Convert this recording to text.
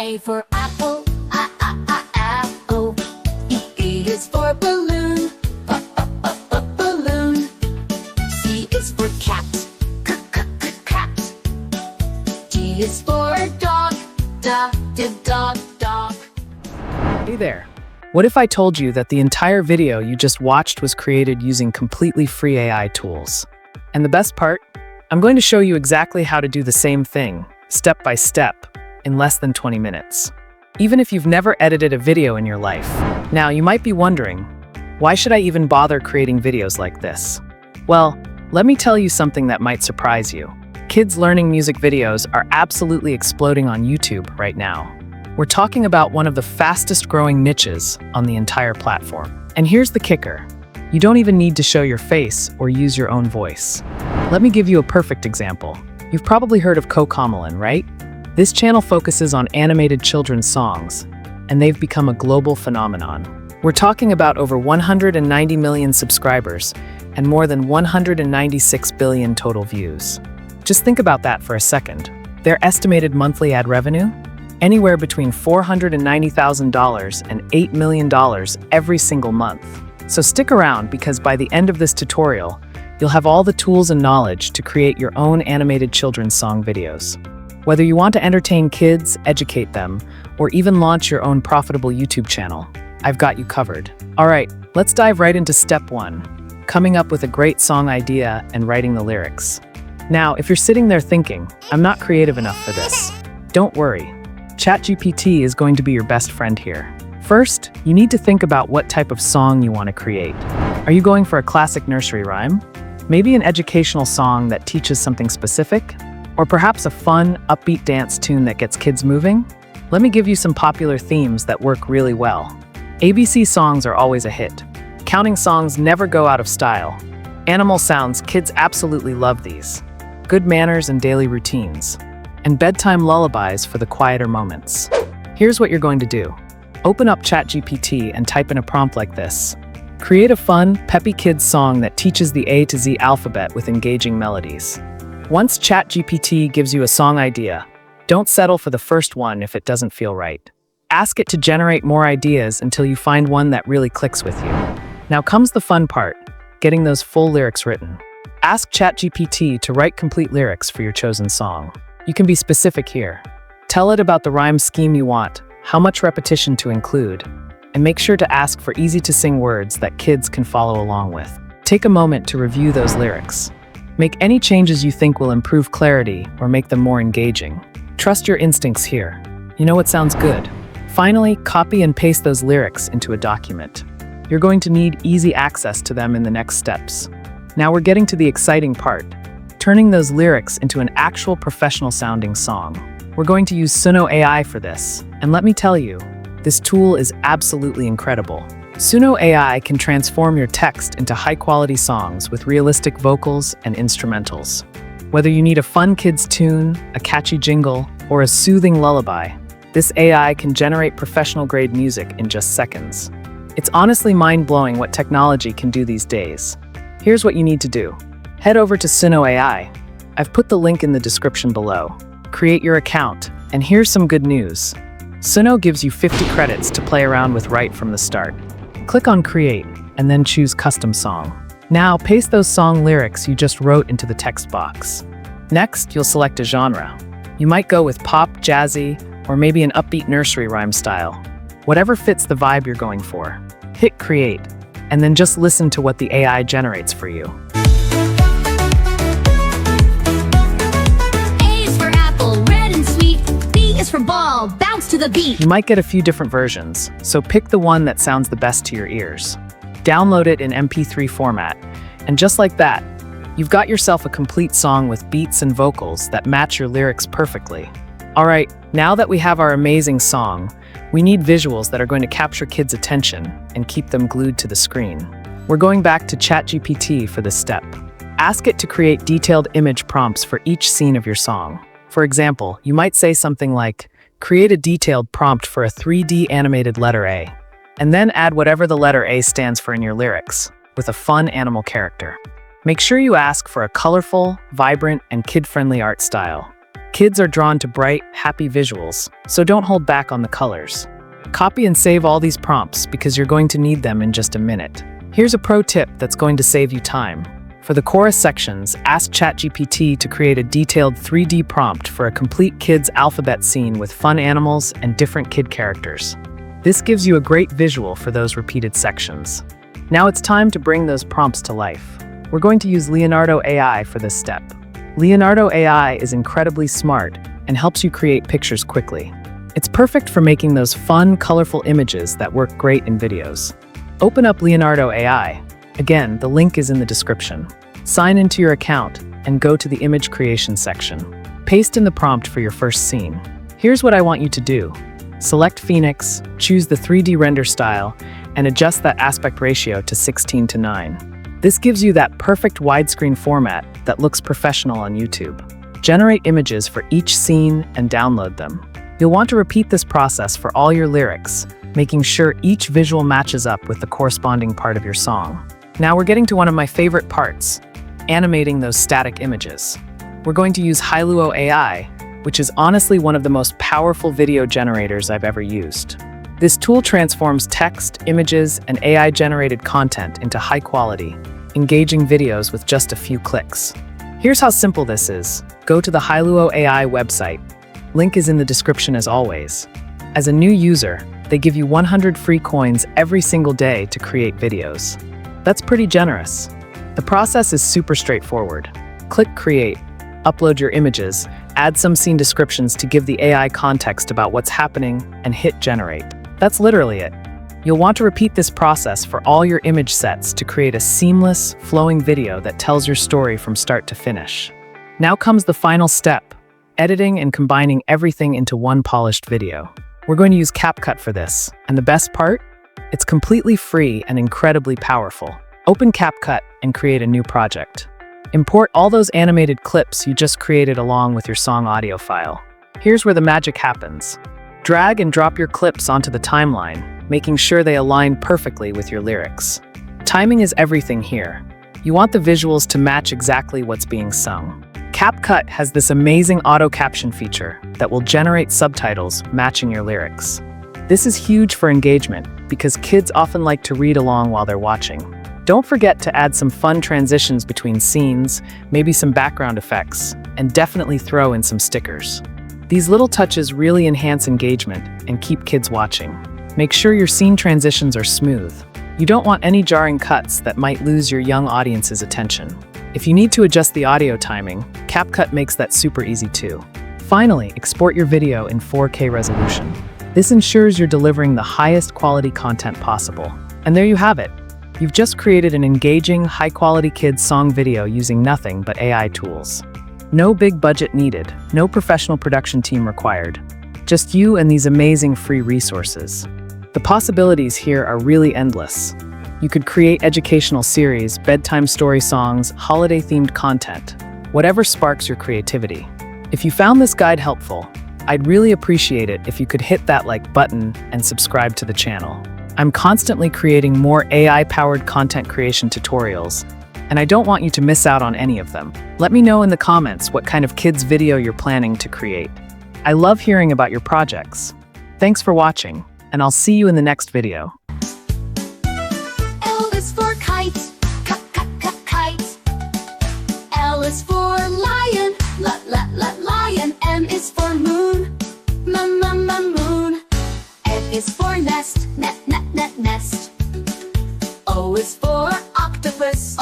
A for apple, apple. B is for balloon, balloon. C is for cat, cat. D is for dog, dog. Hey there. What if I told you that the entire video you just watched was created using completely free AI tools? And the best part? I'm going to show you exactly how to do the same thing, step by step, in less than 20 minutes. Even if you've never edited a video in your life. Now, you might be wondering, why should I even bother creating videos like this? Well, let me tell you something that might surprise you. Kids learning music videos are absolutely exploding on YouTube right now. We're talking about one of the fastest growing niches on the entire platform. And here's the kicker. You don't even need to show your face or use your own voice. Let me give you a perfect example. You've probably heard of CoComelon, right? This channel focuses on animated children's songs, and they've become a global phenomenon. We're talking about over 190 million subscribers and more than 196 billion total views. Just think about that for a second. Their estimated monthly ad revenue? Anywhere between $490,000 and $8 million every single month. So stick around, because by the end of this tutorial, you'll have all the tools and knowledge to create your own animated children's song videos. Whether you want to entertain kids, educate them, or even launch your own profitable YouTube channel, I've got you covered. All right, let's dive right into step 1, coming up with a great song idea and writing the lyrics. Now, if you're sitting there thinking, I'm not creative enough for this, don't worry. ChatGPT is going to be your best friend here. First, you need to think about what type of song you want to create. Are you going for a classic nursery rhyme? Maybe an educational song that teaches something specific? Or perhaps a fun, upbeat dance tune that gets kids moving? Let me give you some popular themes that work really well. ABC songs are always a hit. Counting songs never go out of style. Animal sounds, kids absolutely love these. Good manners and daily routines. And bedtime lullabies for the quieter moments. Here's what you're going to do. Open up ChatGPT and type in a prompt like this. Create a fun, peppy kids song that teaches the A to Z alphabet with engaging melodies. Once ChatGPT gives you a song idea, don't settle for the first one if it doesn't feel right. Ask it to generate more ideas until you find one that really clicks with you. Now comes the fun part, getting those full lyrics written. Ask ChatGPT to write complete lyrics for your chosen song. You can be specific here. Tell it about the rhyme scheme you want, how much repetition to include, and make sure to ask for easy-to-sing words that kids can follow along with. Take a moment to review those lyrics. Make any changes you think will improve clarity or make them more engaging. Trust your instincts here. You know what sounds good. Finally, copy and paste those lyrics into a document. You're going to need easy access to them in the next steps. Now we're getting to the exciting part. Turning those lyrics into an actual professional-sounding song. We're going to use Suno AI for this, and let me tell you, this tool is absolutely incredible. Suno AI can transform your text into high-quality songs with realistic vocals and instrumentals. Whether you need a fun kids tune, a catchy jingle, or a soothing lullaby, this AI can generate professional-grade music in just seconds. It's honestly mind-blowing what technology can do these days. Here's what you need to do. Head over to Suno AI. I've put the link in the description below. Create your account, and here's some good news. Suno gives you 50 credits to play around with right from the start. Click on Create, and then choose Custom Song. Now, paste those song lyrics you just wrote into the text box. Next, you'll select a genre. You might go with pop, jazzy, or maybe an upbeat nursery rhyme style. Whatever fits the vibe you're going for. Hit Create, and then just listen to what the AI generates for you. For ball, bounce to the beat. You might get a few different versions, so pick the one that sounds the best to your ears. Download it in MP3 format, and just like that, you've got yourself a complete song with beats and vocals that match your lyrics perfectly. All right, now that we have our amazing song, we need visuals that are going to capture kids' attention and keep them glued to the screen. We're going back to ChatGPT for this step. Ask it to create detailed image prompts for each scene of your song. For example, you might say something like, create a detailed prompt for a 3D animated letter A, and then add whatever the letter A stands for in your lyrics, with a fun animal character. Make sure you ask for a colorful, vibrant, and kid-friendly art style. Kids are drawn to bright, happy visuals, so don't hold back on the colors. Copy and save all these prompts because you're going to need them in just a minute. Here's a pro tip that's going to save you time. For the chorus sections, ask ChatGPT to create a detailed 3D prompt for a complete kids' alphabet scene with fun animals and different kid characters. This gives you a great visual for those repeated sections. Now it's time to bring those prompts to life. We're going to use Leonardo AI for this step. Leonardo AI is incredibly smart and helps you create pictures quickly. It's perfect for making those fun, colorful images that work great in videos. Open up Leonardo AI. Again, the link is in the description. Sign into your account and go to the image creation section. Paste in the prompt for your first scene. Here's what I want you to do. Select Phoenix, choose the 3D render style, and adjust that aspect ratio to 16:9. This gives you that perfect widescreen format that looks professional on YouTube. Generate images for each scene and download them. You'll want to repeat this process for all your lyrics, making sure each visual matches up with the corresponding part of your song. Now we're getting to one of my favorite parts, animating those static images. We're going to use Hailuo AI, which is honestly one of the most powerful video generators I've ever used. This tool transforms text, images, and AI-generated content into high-quality, engaging videos with just a few clicks. Here's how simple this is. Go to the Hailuo AI website. Link is in the description as always. As a new user, they give you 100 free coins every single day to create videos. That's pretty generous. The process is super straightforward. Click Create, upload your images, add some scene descriptions to give the AI context about what's happening, and hit Generate. That's literally it. You'll want to repeat this process for all your image sets to create a seamless, flowing video that tells your story from start to finish. Now comes the final step, editing and combining everything into one polished video. We're going to use CapCut for this, and the best part? It's completely free and incredibly powerful. Open CapCut and create a new project. Import all those animated clips you just created along with your song audio file. Here's where the magic happens. Drag and drop your clips onto the timeline, making sure they align perfectly with your lyrics. Timing is everything here. You want the visuals to match exactly what's being sung. CapCut has this amazing auto caption feature that will generate subtitles matching your lyrics. This is huge for engagement because kids often like to read along while they're watching. Don't forget to add some fun transitions between scenes, maybe some background effects, and definitely throw in some stickers. These little touches really enhance engagement and keep kids watching. Make sure your scene transitions are smooth. You don't want any jarring cuts that might lose your young audience's attention. If you need to adjust the audio timing, CapCut makes that super easy too. Finally, export your video in 4K resolution. This ensures you're delivering the highest quality content possible. And there you have it. You've just created an engaging, high-quality kids song video using nothing but AI tools. No big budget needed, no professional production team required. Just you and these amazing free resources. The possibilities here are really endless. You could create educational series, bedtime story songs, holiday-themed content, whatever sparks your creativity. If you found this guide helpful, I'd really appreciate it if you could hit that like button and subscribe to the channel. I'm constantly creating more AI-powered content creation tutorials, and I don't want you to miss out on any of them. Let me know in the comments what kind of kids video you're planning to create. I love hearing about your projects. Thanks for watching, and I'll see you in the next video. L is for kite, kite. L is for lion, lion. M is for moon, moon. N is for nest, nest. O is for octopus,